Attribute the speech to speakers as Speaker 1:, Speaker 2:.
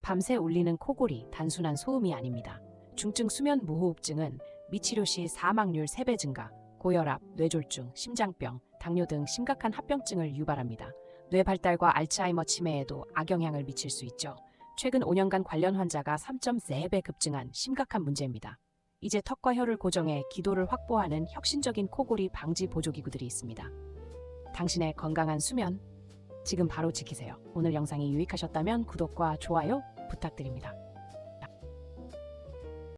Speaker 1: 밤새 울리는 코골이 단순한 소음이 아닙니다. 중증 수면 무호흡증은 미치료 시 사망률 3배 증가, 고혈압, 뇌졸중, 심장병, 당뇨 등 심각한 합병증을 유발합니다. 뇌 발달과 알츠하이머 치매에도 악영향을 미칠 수 있죠. 최근 5년간 관련 환자가 3.4배 급증한 심각한 문제입니다. 이제 턱과 혀를 고정해 기도를 확보하는 혁신적인 코골이 방지 보조기구들이 있습니다. 당신의 건강한 수면, 지금 바로 지키세요. 오늘 영상이 유익하셨다면 구독과 좋아요 부탁드립니다.